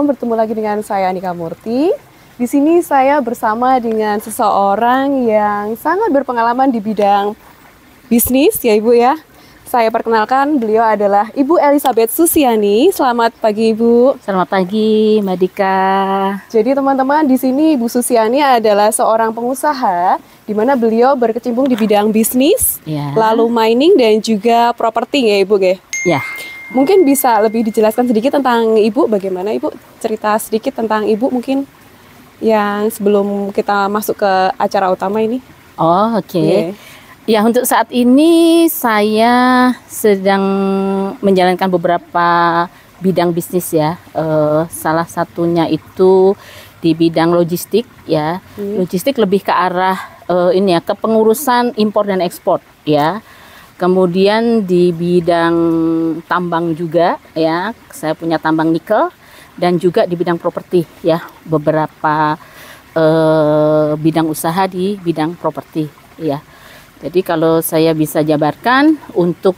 Assalamualaikum, bertemu lagi dengan saya Anika Murti. Di sini saya bersama dengan seseorang yang sangat berpengalaman di bidang bisnis ya Ibu ya. Saya perkenalkan, beliau adalah Ibu Elizabeth Susiani. Selamat pagi Ibu. Selamat pagi Mbak Dika. Jadi teman-teman, di sini Ibu Susiani adalah seorang pengusaha di mana beliau berkecimpung di bidang bisnis, lalu mining dan juga properti ya Ibu ya. Ya. Mungkin bisa lebih dijelaskan sedikit tentang Ibu, bagaimana Ibu cerita sedikit tentang Ibu mungkin yang sebelum kita masuk ke acara utama ini. Oh, oke. Ya, untuk saat ini saya sedang menjalankan beberapa bidang bisnis ya. Salah satunya itu di bidang logistik ya. Logistik lebih ke arah ini ya, kepengurusan impor dan ekspor ya. Kemudian di bidang tambang juga ya. Saya punya tambang nikel dan juga di bidang properti ya. Beberapa bidang usaha di bidang properti ya. Jadi kalau saya bisa jabarkan untuk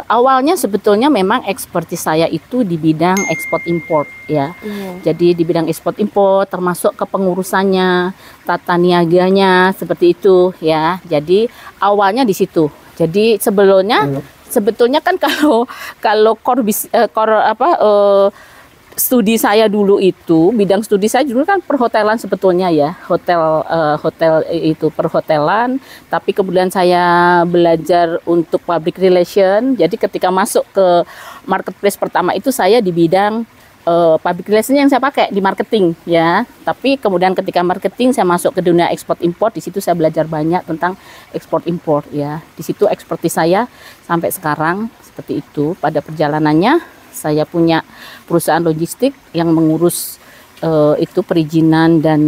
awalnya sebetulnya memang ekspertis saya itu di bidang ekspor impor ya. Jadi di bidang ekspor impor termasuk kepengurusannya, tata niaganya seperti itu ya. Jadi awalnya di situ. Jadi sebetulnya kan kalau studi saya dulu itu, bidang studi saya dulu kan perhotelan sebetulnya ya, hotel itu perhotelan, tapi kemudian saya belajar untuk public relation. Jadi ketika masuk ke marketplace pertama itu saya di bidang public relation yang saya pakai di marketing ya. Tapi kemudian ketika marketing saya masuk ke dunia ekspor impor, di situ saya belajar banyak tentang ekspor impor ya. Di situ ekspertis saya sampai sekarang seperti itu. Pada perjalanannya saya punya perusahaan logistik yang mengurus itu perizinan dan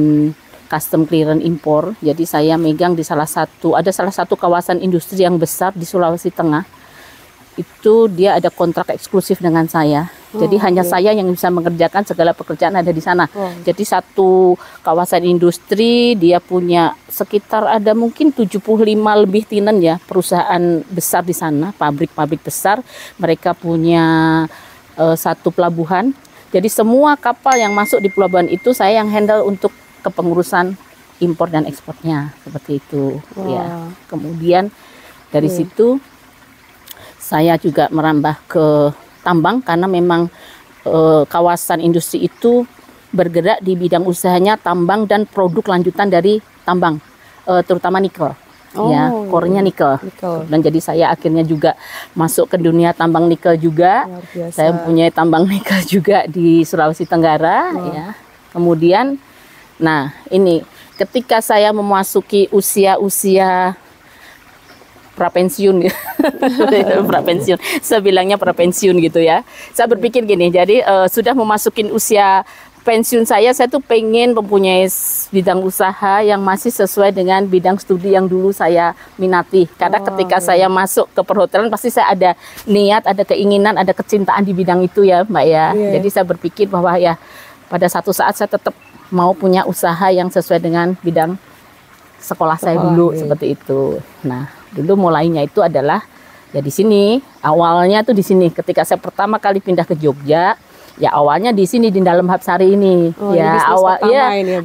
custom clearance impor. Jadi saya megang di salah satu kawasan industri yang besar di Sulawesi Tengah. Itu dia ada kontrak eksklusif dengan saya. Jadi hanya saya yang bisa mengerjakan segala pekerjaan ada di sana. Jadi satu kawasan industri dia punya sekitar ada mungkin 75 lebih tinen ya perusahaan besar di sana, pabrik-pabrik besar. Mereka punya satu pelabuhan. Jadi semua kapal yang masuk di pelabuhan itu saya yang handle untuk kepengurusan impor dan ekspornya seperti itu. Ya. Kemudian dari situ saya juga merambah ke tambang karena memang kawasan industri itu bergerak di bidang usahanya tambang dan produk lanjutan dari tambang, terutama nikel. Ya, core-nya nikel. Dan jadi saya akhirnya juga masuk ke dunia tambang nikel juga. Saya punya tambang nikel juga di Sulawesi Tenggara ya. Kemudian nah, ini ketika saya memasuki usia prapensiun prapensiun, saya bilangnya prapensiun gitu ya. Saya berpikir gini, jadi sudah memasukin usia pensiun saya tuh pengen mempunyai bidang usaha yang masih sesuai dengan bidang studi yang dulu saya minati. Karena ketika saya masuk ke perhotelan pasti saya ada niat, ada keinginan, ada kecintaan di bidang itu ya Mbak ya. Jadi saya berpikir bahwa ya pada satu saat saya tetap mau punya usaha yang sesuai dengan bidang sekolah saya dulu seperti itu. Nah, dulu mulainya itu adalah ya di sini. Awalnya tuh di sini ketika saya pertama kali pindah ke Jogja. Ya awalnya di sini di dalam Hapsari ini.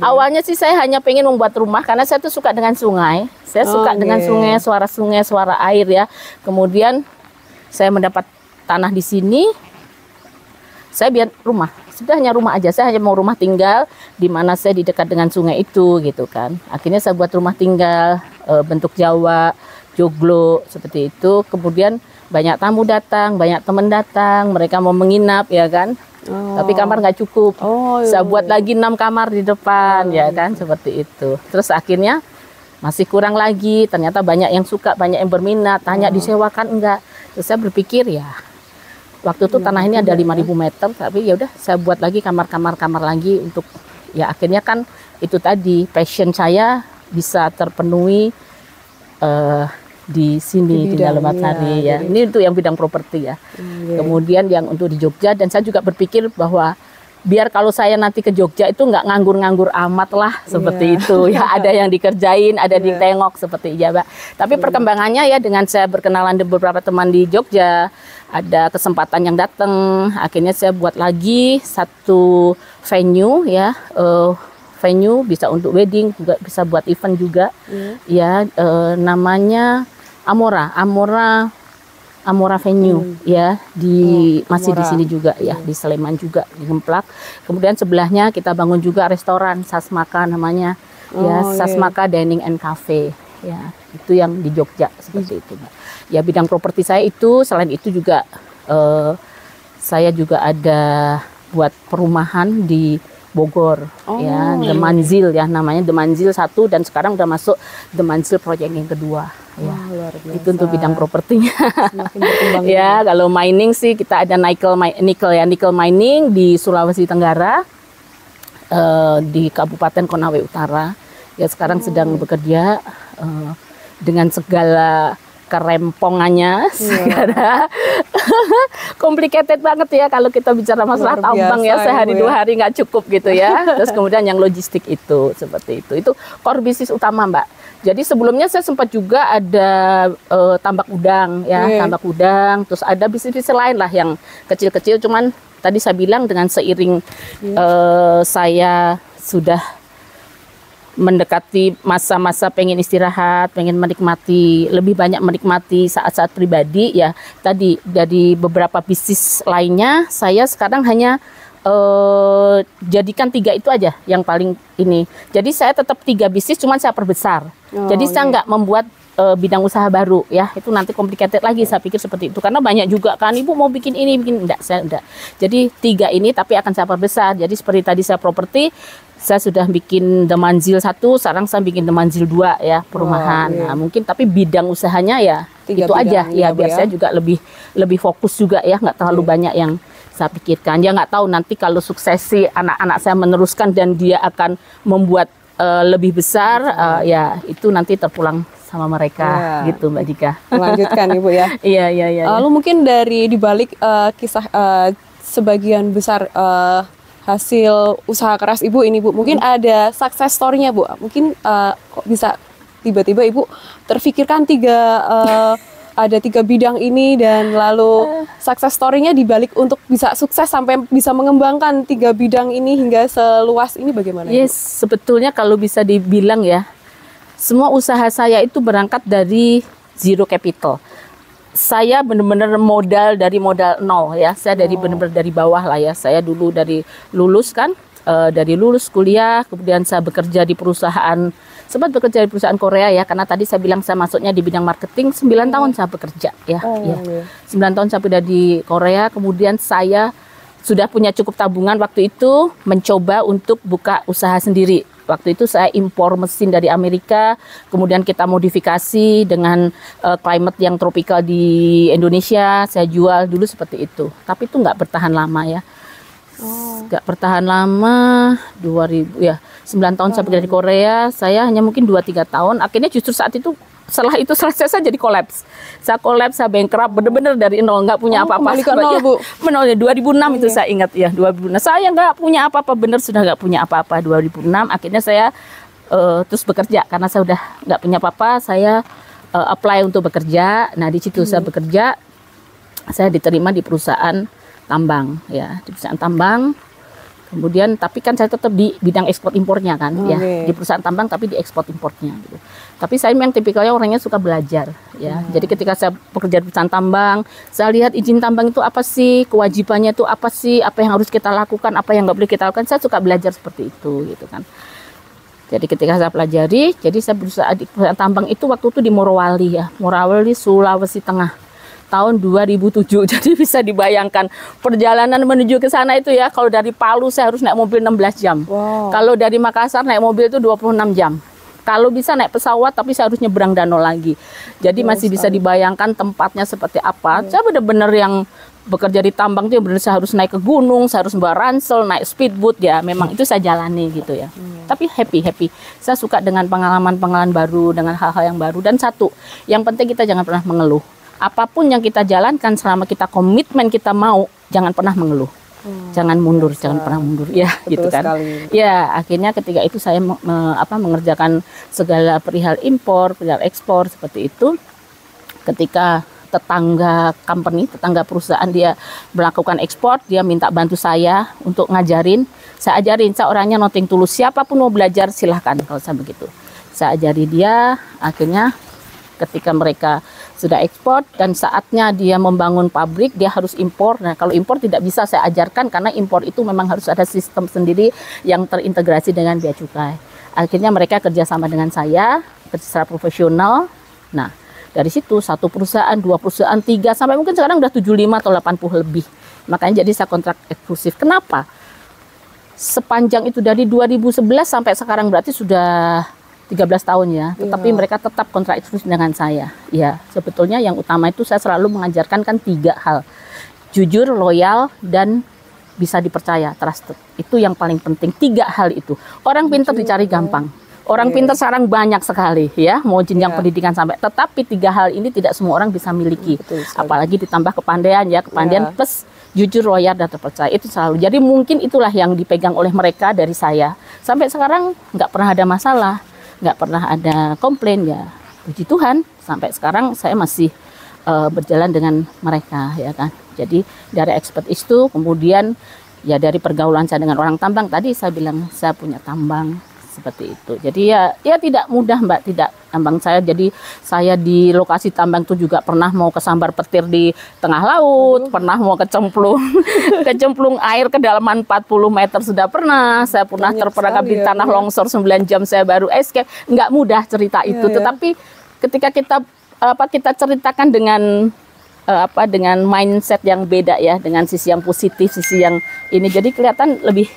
Awalnya sih saya hanya pengen membuat rumah karena saya tuh suka dengan sungai. Saya suka dengan sungai, suara air ya. Kemudian saya mendapat tanah di sini. Saya biar rumah. Sudah hanya rumah aja. Saya hanya mau rumah tinggal di mana saya di dekat dengan sungai itu gitu kan. Akhirnya saya buat rumah tinggal bentuk Jawa, joglo seperti itu. Kemudian banyak tamu datang, banyak teman datang, mereka mau menginap ya kan. Tapi kamar nggak cukup. Saya buat lagi 6 kamar di depan ya kan, seperti itu. Terus akhirnya masih kurang lagi, ternyata banyak yang suka, banyak yang berminat, tanya disewakan enggak. Terus saya berpikir ya, waktu itu tanah ini ada 5.000 meter, tapi ya udah saya buat lagi kamar-kamar lagi untuk ya akhirnya kan itu tadi passion saya bisa terpenuhi di sini di dalam Hapsari ya. Ini untuk yang bidang properti ya. Kemudian yang untuk di Jogja, dan saya juga berpikir bahwa biar kalau saya nanti ke Jogja itu nggak nganggur-nganggur amat lah seperti itu ya, ada yang dikerjain, ada ditengok seperti itu ya, Mbak. Tapi perkembangannya ya dengan saya berkenalan dengan beberapa teman di Jogja, ada kesempatan yang datang, akhirnya saya buat lagi satu venue ya, venue bisa untuk wedding juga, bisa buat event juga ya, namanya Amora Venue ya, masih di sini juga ya, di Sleman juga, di Ngemplak. Kemudian sebelahnya kita bangun juga restoran Sasmaka namanya ya, Sasmaka Dining and Cafe ya, itu yang di Jogja seperti itu, Mbak. Ya bidang properti saya itu, selain itu juga saya juga ada buat perumahan di Bogor ya, The Manzil ya namanya, The Manzil 1, dan sekarang udah masuk The Manzil project yang kedua ya. Itu untuk bidang propertinya. Ya, kalau mining sih kita ada nickel mining di Sulawesi Tenggara, di Kabupaten Konawe Utara. Ya sekarang sedang bekerja dengan segala kerempongannya, segala complicated banget ya kalau kita bicara masalah tambang ya, sehari dua hari nggak cukup gitu ya. Terus kemudian yang logistik itu seperti itu core bisnis utama, Mbak. Jadi sebelumnya saya sempat juga ada tambak udang ya, tambak udang, terus ada bisnis-bisnis lain lah yang kecil-kecil, cuman tadi saya bilang dengan seiring saya sudah mendekati masa-masa pengen istirahat, pengen menikmati, lebih banyak menikmati saat-saat pribadi ya. Tadi dari beberapa bisnis lainnya, saya sekarang hanya jadikan 3 itu aja yang paling ini. Jadi saya tetap 3 bisnis, cuman saya perbesar. Jadi saya nggak membuat bidang usaha baru ya, itu nanti complicated lagi saya pikir seperti itu, karena banyak juga kan ibu mau bikin ini, enggak, saya enggak. Jadi 3 ini tapi akan saya perbesar. Jadi seperti tadi saya properti, saya sudah bikin The Manzil 1, sekarang saya bikin The Manzil 2 ya, perumahan. Nah, mungkin tapi bidang usahanya ya itu aja ya, biar saya juga lebih fokus juga ya, nggak terlalu banyak yang saya pikirkan. Ya nggak tahu nanti kalau suksesi anak-anak saya meneruskan dan dia akan membuat lebih besar, ya itu nanti terpulang sama mereka gitu, Mbak Dika. Melanjutkan Ibu ya. Iya. Lalu mungkin dari dibalik kisah sebagian besar hasil usaha keras Ibu ini, Bu, mungkin ada success story-nya, Bu. Mungkin kok bisa tiba-tiba Ibu terfikirkan ada 3 bidang ini, dan lalu success story-nya dibalik untuk bisa sukses sampai bisa mengembangkan 3 bidang ini hingga seluas ini bagaimana? Yes, sebetulnya kalau bisa dibilang ya, semua usaha saya itu berangkat dari zero capital. Saya benar-benar dari modal nol ya. Saya dari benar-benar dari bawah lah ya. Saya dulu dari lulus kuliah, kemudian saya bekerja di perusahaan, sempat bekerja di perusahaan Korea ya, karena tadi saya bilang saya masuknya di bidang marketing, 9 tahun saya bekerja ya. 9 tahun saya bekerja di Korea, kemudian saya sudah punya cukup tabungan waktu itu, mencoba untuk buka usaha sendiri. Waktu itu saya impor mesin dari Amerika, kemudian kita modifikasi dengan climate yang tropikal di Indonesia, saya jual dulu seperti itu. Tapi itu nggak bertahan lama ya. Nggak bertahan lama, 9 tahun saya bekerja di Korea, saya hanya mungkin 2-3 tahun, akhirnya justru saat itu, setelah itu selesai saya jadi kolaps. Saya bankrupt, bener-bener dari nol, nggak punya apa-apa. Kembali ke nol, Bu. Menolnya 2006 itu saya ingat ya, 2006. Saya nggak punya apa-apa, bener sudah nggak punya apa-apa 2006. Akhirnya saya terus bekerja, karena saya udah nggak punya apa-apa, saya apply untuk bekerja. Nah di situ saya bekerja, saya diterima di perusahaan tambang ya, di perusahaan tambang. Kemudian tapi kan saya tetap di bidang ekspor impornya kan ya, di perusahaan tambang tapi di ekspor impornya gitu. Tapi saya memang tipikalnya orangnya suka belajar ya. Jadi ketika saya bekerja di perusahaan tambang, saya lihat izin tambang itu apa sih, kewajibannya itu apa sih, apa yang harus kita lakukan, apa yang nggak boleh kita lakukan. Saya suka belajar seperti itu gitu kan. Jadi ketika saya pelajari, jadi saya berusaha di perusahaan tambang itu waktu itu di Morowali ya, Morowali Sulawesi Tengah. Tahun 2007, jadi bisa dibayangkan perjalanan menuju ke sana itu ya, kalau dari Palu saya harus naik mobil 16 jam. Kalau dari Makassar naik mobil itu 26 jam. Kalau bisa naik pesawat, tapi saya harus nyebrang danau lagi. Jadi masih bisa dibayangkan tempatnya seperti apa. Saya benar-benar yang bekerja di tambang itu benar, saya harus naik ke gunung, saya harus bawa ransel, naik speedboat ya, memang itu saya jalani gitu ya. Tapi happy. Saya suka dengan pengalaman-pengalaman baru, dengan hal-hal yang baru. Dan satu, yang penting kita jangan pernah mengeluh. Apapun yang kita jalankan, selama kita komitmen kita mau, jangan pernah mengeluh. jangan mundur, jangan pernah mundur ya. Betul gitu kan sekali. ya. Akhirnya ketika itu saya mengerjakan segala perihal impor, perihal ekspor seperti itu. Ketika tetangga perusahaan dia melakukan ekspor, dia minta bantu saya untuk ngajarin. Saya ajarin, saya orangnya nothing tulus, siapapun mau belajar silahkan kalau saya begitu. Saya ajari dia. Akhirnya ketika mereka sudah ekspor dan saatnya dia membangun pabrik, dia harus impor. Nah, kalau impor tidak bisa saya ajarkan karena impor itu memang harus ada sistem sendiri yang terintegrasi dengan bea cukai. Akhirnya mereka kerjasama dengan saya secara profesional. Nah, dari situ 1 perusahaan, 2 perusahaan, 3, sampai mungkin sekarang udah 75 atau 80 lebih. Makanya jadi saya kontrak eksklusif. Kenapa? Sepanjang itu dari 2011 sampai sekarang berarti sudah 13 tahun ya, tetapi mereka tetap kontrak eksklusif dengan saya. Ya, sebetulnya yang utama itu saya selalu mengajarkan kan 3 hal. Jujur, loyal, dan bisa dipercaya, trusted. Itu yang paling penting, 3 hal itu. Orang pintar dicari gampang. Orang pintar sekarang banyak sekali ya, mau jenjang pendidikan sampai. Tetapi 3 hal ini tidak semua orang bisa miliki. Apalagi ditambah kepandaian ya, kepandaian plus jujur, loyal, dan terpercaya. Itu selalu. Jadi mungkin itulah yang dipegang oleh mereka dari saya. Sampai sekarang nggak pernah ada masalah. Nggak pernah ada komplain ya, puji Tuhan sampai sekarang saya masih berjalan dengan mereka ya kan. Jadi dari expert itu kemudian ya dari pergaulan saya dengan orang tambang, tadi saya bilang saya punya tambang seperti itu. Jadi ya tidak mudah Mbak, tidak tambang saya. Jadi saya di lokasi tambang itu juga pernah mau kesambar petir di tengah laut, pernah mau kecemplung air kedalaman 40 meter sudah pernah. Saya pernah terperangkap di tanah longsor 9 jam saya baru escape. Nggak mudah cerita itu, tetapi ketika kita ceritakan dengan dengan mindset yang beda ya, dengan sisi yang positif, sisi yang ini, jadi kelihatan lebih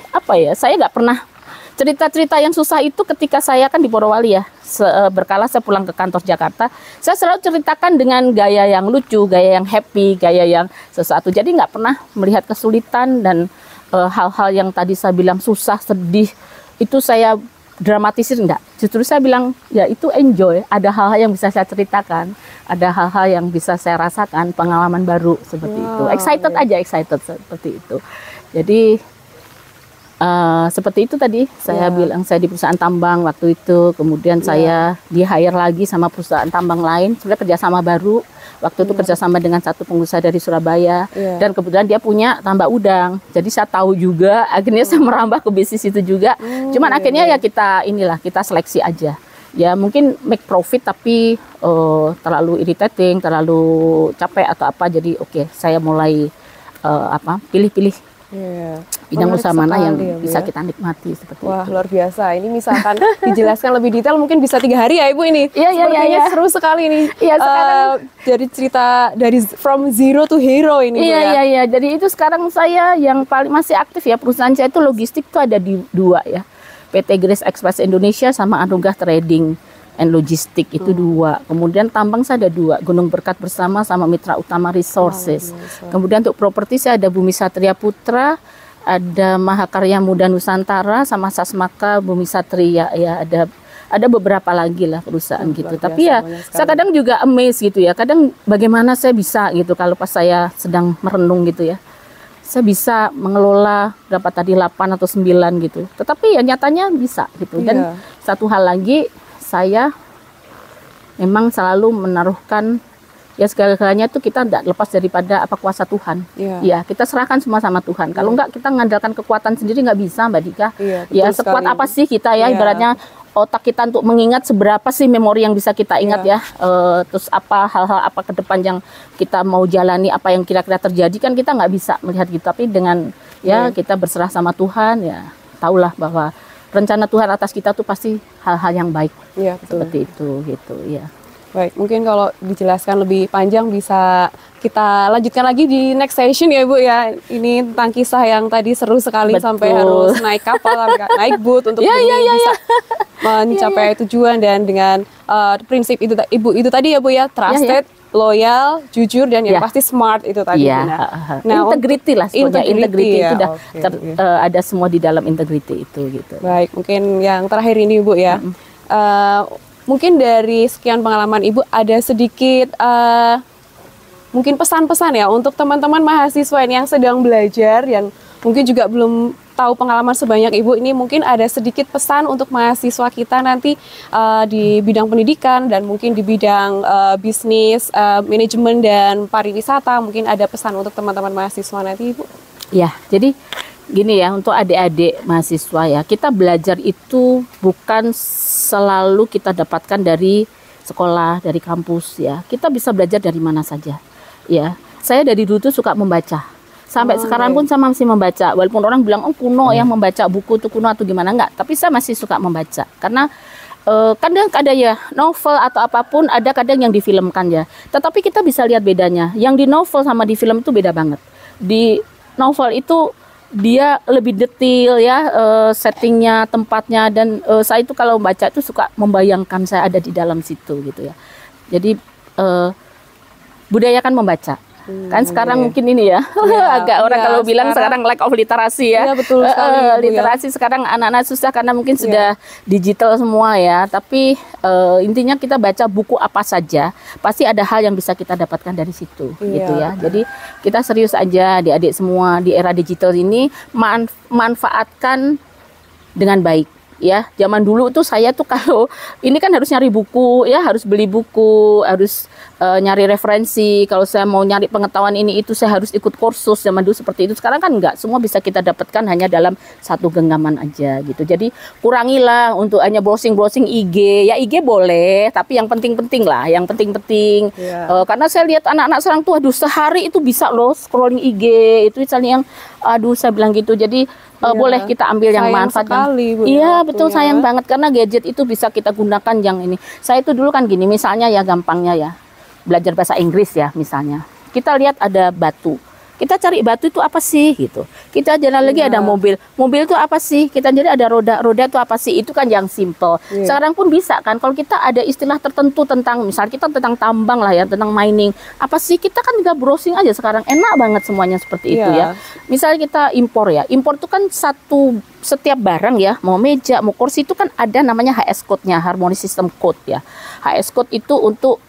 saya nggak pernah cerita-cerita yang susah itu ketika saya kan di Polowali ya, berkala saya pulang ke kantor Jakarta, saya selalu ceritakan dengan gaya yang lucu, gaya yang happy, gaya yang sesuatu. Jadi nggak pernah melihat kesulitan dan hal-hal yang tadi saya bilang susah, sedih, itu saya dramatisir enggak. Justru saya bilang ya itu enjoy, ada hal-hal yang bisa saya ceritakan, ada hal-hal yang bisa saya rasakan, pengalaman baru seperti itu. Excited aja, excited seperti itu. Jadi seperti itu tadi saya bilang, saya di perusahaan tambang waktu itu, kemudian saya di hire lagi sama perusahaan tambang lain, sebenarnya kerjasama baru. Waktu itu kerjasama dengan satu pengusaha dari Surabaya, dan kebetulan dia punya tambak udang. Jadi saya tahu juga, akhirnya saya merambah ke bisnis itu juga. Cuman akhirnya ya kita seleksi aja. Ya mungkin make profit tapi terlalu irritating, terlalu capek atau apa. Jadi oke, saya mulai pilih-pilih bidang usaha mana yang bisa kita nikmati seperti itu. Wah, luar biasa. Ini misalkan dijelaskan lebih detail mungkin bisa 3 hari ya Ibu ini. Sepertinya seru sekali nih. Iya, sekarang dari cerita dari from zero to hero ini. Iya. Jadi itu sekarang saya yang paling masih aktif ya, perusahaan saya itu logistik itu ada di 2 ya. PT Grace Express Indonesia sama Anugrah Trading and Logistik itu 2. Kemudian tambang saya ada 2, Gunung Berkat Bersama sama Mitra Utama Resources. Kemudian untuk properti saya ada Bumi Satria Putra, ada Mahakarya Muda Nusantara sama Sasmaka Bumi Satria ya, ada beberapa lagi lah perusahaan gitu. Tapi ya saya kadang juga amazed gitu ya. Kadang bagaimana saya bisa gitu kalau pas saya sedang merenung gitu ya. Saya bisa mengelola berapa tadi 8 atau 9 gitu. Tetapi ya nyatanya bisa gitu. Dan satu hal lagi, saya memang selalu menaruhkan ya segala-galanya itu kita tidak lepas daripada kuasa Tuhan. Ya kita serahkan semua sama Tuhan. Kalau enggak kita mengandalkan kekuatan sendiri nggak bisa Mbak Dika. Ya sekuat apa sih kita ya, ibaratnya otak kita untuk mengingat seberapa sih memori yang bisa kita ingat ya. Terus hal-hal apa ke depan yang kita mau jalani, apa yang kira-kira terjadi kan kita nggak bisa melihat gitu. Tapi dengan kita berserah sama Tuhan ya, tahulah bahwa rencana Tuhan atas kita tuh pasti hal-hal yang baik. Seperti itu gitu ya. Baik, mungkin kalau dijelaskan lebih panjang bisa kita lanjutkan lagi di next session ya Bu ya. Ini tentang kisah yang tadi seru sekali. Sampai harus naik kapal, naik boat untuk bisa mencapai tujuan, dan dengan prinsip itu Ibu itu tadi ya Bu ya, trusted, loyal, jujur, dan yang pasti smart itu tadi. Nah, integrity lah sebetulnya. Integrity itu ada semua di dalam integrity itu gitu. Baik, mungkin yang terakhir ini Bu ya. Mungkin dari sekian pengalaman Ibu ada sedikit mungkin pesan-pesan ya untuk teman-teman mahasiswa yang sedang belajar, yang mungkin juga belum tahu pengalaman sebanyak Ibu ini, mungkin ada sedikit pesan untuk mahasiswa kita nanti di bidang pendidikan dan mungkin di bidang bisnis, manajemen dan pariwisata. Mungkin ada pesan untuk teman-teman mahasiswa nanti, Ibu? Ya, jadi gini ya, untuk adik-adik mahasiswa ya, kita belajar itu bukan selalu kita dapatkan dari sekolah, dari kampus ya. Kita bisa belajar dari mana saja. Ya, saya dari dulu tuh suka membaca. Sampai sekarang pun saya masih membaca. Walaupun orang bilang oh kuno yang membaca buku itu kuno atau gimana, enggak. Tapi saya masih suka membaca karena kadang ada ya novel atau apapun, ada kadang yang difilmkan ya. Tetapi kita bisa lihat bedanya. Yang di novel sama di film itu beda banget. Di novel itu dia lebih detail ya, settingnya, tempatnya, dan saya itu kalau baca itu suka membayangkan saya ada di dalam situ gitu ya. Jadi budayakan membaca. Kan sekarang mungkin ini ya, agak orang kalau bilang sekarang lack of literasi ya. Iya, betul sekali, literasi sekarang anak-anak susah karena mungkin sudah digital semua ya. Tapi intinya kita baca buku apa saja, pasti ada hal yang bisa kita dapatkan dari situ gitu ya. Jadi kita serius aja adik-adik semua di era digital ini, manfaatkan dengan baik. Ya, zaman dulu tuh saya tuh kalau ini kan harus nyari buku ya, harus beli buku, harus nyari referensi. Kalau saya mau nyari pengetahuan ini itu saya harus ikut kursus zaman dulu seperti itu. Sekarang kan enggak, semua bisa kita dapatkan hanya dalam satu genggaman aja gitu. Jadi kurangilah untuk hanya browsing IG. Ya IG boleh, tapi yang penting-penting lah, yang penting-penting. Karena saya lihat anak-anak sekarang tuh aduh sehari itu bisa loh scrolling IG. Itu misalnya yang aduh saya bilang gitu. Jadi boleh kita ambil yang manfaat. Iya betul, sayang banget karena gadget itu bisa kita gunakan yang ini. Saya itu dulu kan gini, misalnya ya gampangnya ya, belajar bahasa Inggris ya misalnya. Kita lihat ada batu. Kita cari batu itu apa sih gitu. Kita jalan lagi ada mobil. Mobil itu apa sih? Kita jadi ada roda. Roda itu apa sih? Itu kan yang simple. Sekarang pun bisa kan kalau kita ada istilah tertentu tentang misal kita tentang tambang lah ya, tentang mining. Apa sih? Kita kan juga browsing aja sekarang. Enak banget semuanya seperti itu ya. Misalnya kita impor ya. Impor itu kan setiap barang ya, mau meja, mau kursi itu kan ada namanya HS code-nya, Harmonic System Code ya. HS code itu untuk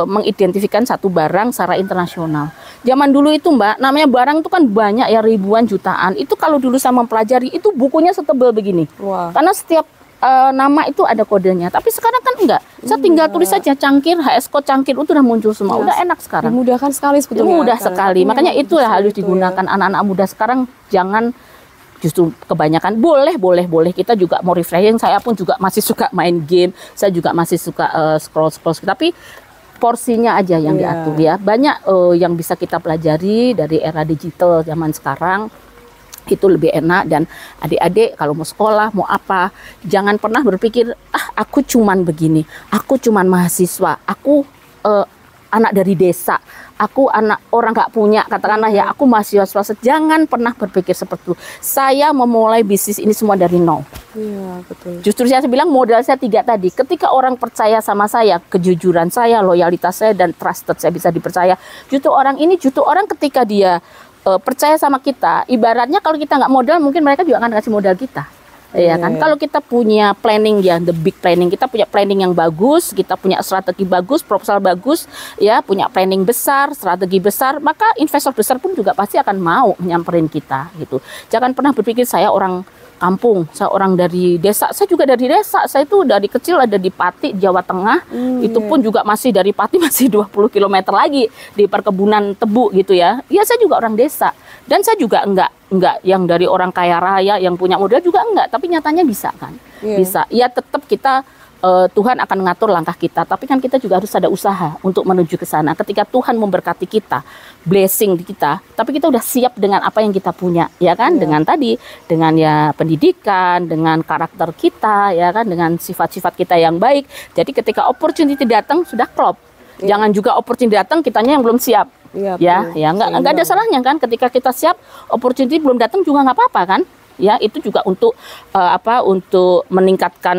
mengidentifikasikan satu barang secara internasional. Zaman dulu itu Mbak, namanya barang itu kan banyak ya, ribuan jutaan. Itu kalau dulu saya mempelajari itu bukunya setebal begini. Karena setiap nama itu ada kodenya. Tapi sekarang kan enggak. Saya tinggal tulis saja cangkir, HS code cangkir itu udah muncul semua. Udah enak sekarang. Dimudahkan sekali sebetulnya. Mudah sekali. Makanya itulah harus digunakan anak-anak muda sekarang. Jangan justru kebanyakan. Boleh kita juga mau refreshing. Saya pun juga masih suka main game, saya juga masih suka scroll tapi porsinya aja yang diatur ya. Banyak yang bisa kita pelajari dari era digital zaman sekarang, itu lebih enak. Dan adik-adik kalau mau sekolah mau apa, jangan pernah berpikir aku cuman begini, aku cuman mahasiswa, aku anak dari desa, aku anak orang nggak punya, katakanlah ya, aku mahasiswa swasta. Jangan pernah berpikir seperti itu. Saya memulai bisnis ini semua dari nol. Iya, betul. Justru saya bilang modal saya 3 tadi. Ketika orang percaya sama saya, kejujuran saya, loyalitas saya, dan trusted, saya bisa dipercaya. Justru orang ketika dia percaya sama kita, ibaratnya kalau kita nggak modal, mungkin mereka juga akan kasih modal kita. Ya kan, kalau kita punya planning ya, the big planning, kita punya planning yang bagus, kita punya strategi bagus, proposal bagus, ya punya planning besar, strategi besar, maka investor besar pun juga pasti akan mau nyamperin kita gitu. Jangan pernah berpikir saya orang kampung, saya orang dari desa. Saya juga dari desa, saya itu dari kecil ada di Pati, Jawa Tengah. Itu pun juga masih dari Pati masih 20 km lagi di perkebunan tebu gitu ya. Ya saya juga orang desa. Dan saya juga enggak yang dari orang kaya raya yang punya modal juga enggak, tapi nyatanya bisa kan. Bisa. Ya tetap kita Tuhan akan mengatur langkah kita, tapi kan kita juga harus ada usaha untuk menuju ke sana. Ketika Tuhan memberkati kita, blessing di kita, tapi kita udah siap dengan apa yang kita punya, ya kan? Dengan tadi, dengan ya pendidikan, dengan karakter kita, ya kan? Dengan sifat-sifat kita yang baik. Jadi ketika opportunity datang sudah klop. Jangan juga opportunity datang kitanya yang belum siap. Ya nggak ada salahnya kan? Ketika kita siap, opportunity belum datang juga nggak apa-apa kan? Ya, itu juga untuk untuk meningkatkan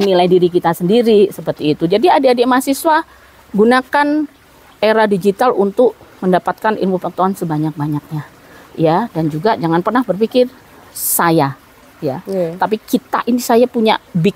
nilai diri kita sendiri seperti itu. Jadi adik-adik mahasiswa gunakan era digital untuk mendapatkan ilmu pengetahuan sebanyak-banyaknya. Ya, dan juga jangan pernah berpikir saya ya. Tapi kita ini, saya punya big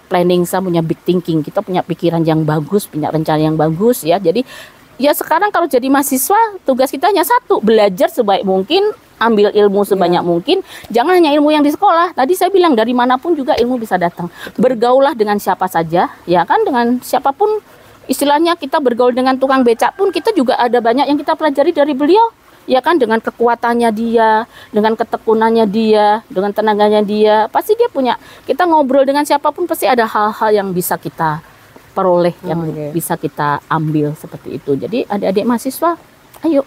planning, saya punya big thinking. Kita punya pikiran yang bagus, punya rencana yang bagus ya. Jadi ya sekarang kalau jadi mahasiswa tugas kita hanya satu, belajar sebaik mungkin ambil ilmu sebanyak mungkin. Jangan hanya ilmu yang di sekolah. Tadi saya bilang dari manapun juga ilmu bisa datang. Bergaulah dengan siapa saja, ya kan, dengan siapapun. Istilahnya kita bergaul dengan tukang becak pun kita juga ada banyak yang kita pelajari dari beliau. Ya kan, dengan kekuatannya dia, dengan ketekunannya dia, dengan tenaganya dia, pasti dia punya. Kita ngobrol dengan siapapun pasti ada hal-hal yang bisa kita peroleh, yang bisa kita ambil seperti itu. Jadi adik-adik mahasiswa, ayo,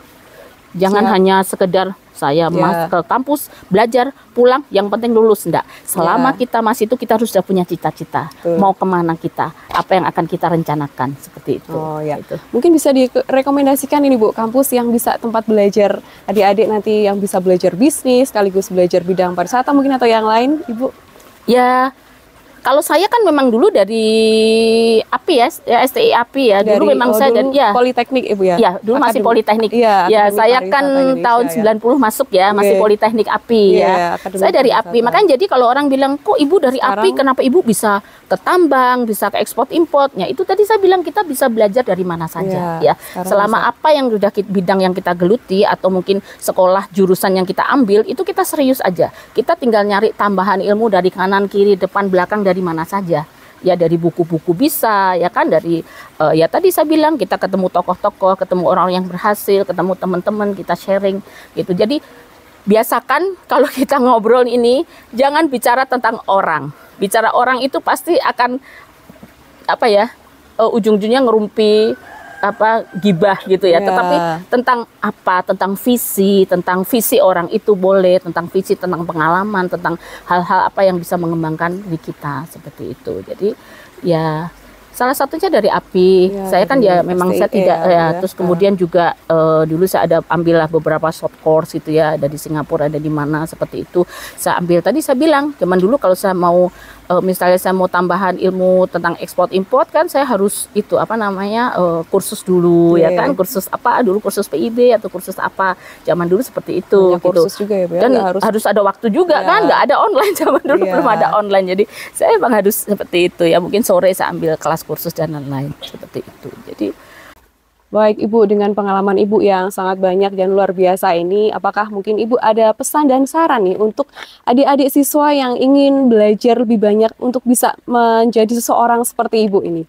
jangan hanya sekedar saya ke kampus belajar pulang, yang penting lulus. Enggak. Selama kita masih itu kita harus sudah punya cita-cita. Mau kemana kita, apa yang akan kita rencanakan seperti itu. Gitu. Mungkin bisa direkomendasikan ini Bu, kampus yang bisa tempat belajar adik-adik nanti yang bisa belajar bisnis sekaligus belajar bidang pariwisata mungkin atau yang lain, Ibu? Ya, kalau saya kan memang dulu dari API ya, STI API ya. Dulu memang saya dari Politeknik Ibu ya. Ya, dulu masih Politeknik. Ya, saya kan tahun 90 masuk ya, masih Politeknik API ya. Saya dari API. Makanya jadi kalau orang bilang, "Kok Ibu dari API, kenapa Ibu bisa ke tambang, bisa ke ekspor import?" Ya, itu tadi saya bilang kita bisa belajar dari mana saja ya. Selama apa yang sudah bidang yang kita geluti atau mungkin sekolah jurusan yang kita ambil, itu kita serius aja. Kita tinggal nyari tambahan ilmu dari kanan, kiri, depan, belakang, dari mana saja. Ya, dari buku-buku bisa, ya kan, dari ya tadi saya bilang kita ketemu tokoh-tokoh, ketemu orang yang berhasil, ketemu teman-teman, kita sharing gitu. Jadi biasakan kalau kita ngobrol ini jangan bicara tentang orang. Bicara orang itu pasti akan apa ya? Ujung-ujungnya ngerumpi gibah gitu ya. Tetapi tentang apa, tentang visi orang itu boleh, tentang visi, tentang pengalaman, tentang hal-hal apa yang bisa mengembangkan di kita seperti itu. Jadi ya salah satunya dari API. Saya kan ya memang saya tidak terus kemudian juga dulu saya ada ambillah beberapa short course itu ya, ada di Singapura, ada di mana seperti itu. Saya ambil, tadi saya bilang zaman dulu kalau saya mau misalnya saya mau tambahan ilmu tentang ekspor import kan saya harus itu kursus dulu ya kan, kursus apa dulu, kursus PIB atau kursus apa, zaman dulu seperti itu gitu. Kursus juga ya, dan harus ada waktu juga kan, nggak ada online zaman dulu, belum ada online, jadi saya emang harus seperti itu ya. Mungkin sore saya ambil kelas kursus dan lain-lain seperti itu. Jadi baik Ibu, dengan pengalaman Ibu yang sangat banyak dan luar biasa ini, apakah mungkin Ibu ada pesan dan saran nih untuk adik-adik siswa yang ingin belajar lebih banyak untuk bisa menjadi seseorang seperti Ibu ini?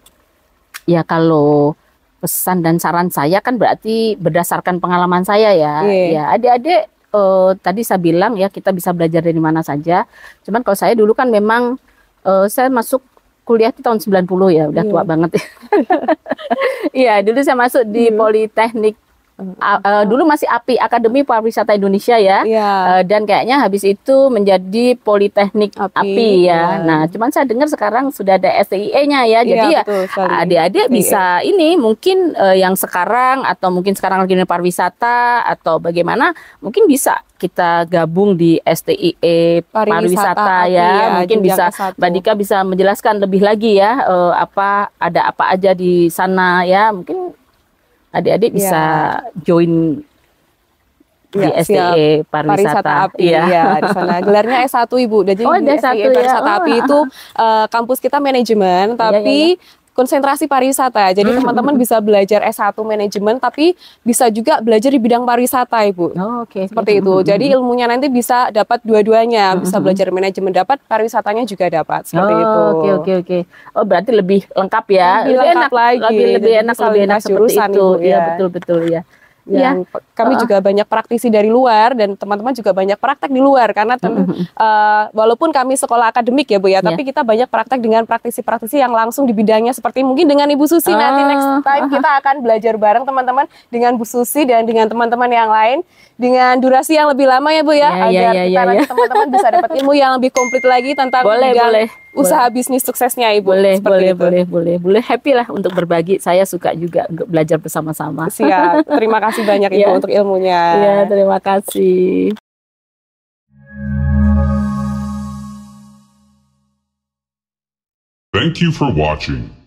Ya, kalau pesan dan saran saya kan berarti berdasarkan pengalaman saya ya. Ya, adik-adik tadi saya bilang ya kita bisa belajar dari mana saja. Cuman kalau saya dulu kan memang saya masuk kuliah di tahun 90 ya, udah tua banget. Iya, dulu saya masuk di Politeknik, dulu masih API, Akademi Pariwisata Indonesia ya. Dan kayaknya habis itu menjadi Politeknik API ya. Nah, cuman saya dengar sekarang sudah ada STIE-nya ya. Jadi ya adik-adik bisa ini mungkin yang sekarang atau mungkin sekarang lagi di pariwisata atau bagaimana, mungkin bisa kita gabung di STIE pariwisata ya. Mungkin bisa Mbak Dika bisa menjelaskan lebih lagi ya, ada apa aja di sana ya. Mungkin adik-adik bisa join di STIE pariwisata API ya di sana. Gelarnya S1 Ibu. Jadi di STIE pariwisata API itu kampus kita manajemen tapi konsentrasi pariwisata. Jadi teman-teman bisa belajar S1 manajemen tapi bisa juga belajar di bidang pariwisata Ibu. Seperti itu. Jadi ilmunya nanti bisa dapat dua-duanya. Bisa belajar manajemen dapat, pariwisatanya juga dapat. Seperti itu. Oke. Oh, berarti lebih lengkap ya. Lebih enak lagi. Lebih enak seperti itu. Ya, betul ya. Kami juga banyak praktisi dari luar dan teman-teman juga banyak praktek di luar karena walaupun kami sekolah akademik ya Bu ya, tapi kita banyak praktek dengan praktisi-praktisi yang langsung di bidangnya, seperti mungkin dengan Ibu Susi. Nanti next time kita akan belajar bareng teman-teman dengan Bu Susi dan dengan teman-teman yang lain dengan durasi yang lebih lama ya Bu ya, agar kita nanti teman-teman bisa dapat ilmu yang lebih komplit lagi tentang bidang usaha bisnis suksesnya Ibu. Boleh. Happy lah untuk berbagi. Saya suka juga untuk belajar bersama-sama. Siap. Terima kasih banyak Ibu untuk ilmunya. Iya, terima kasih. Thank you for watching.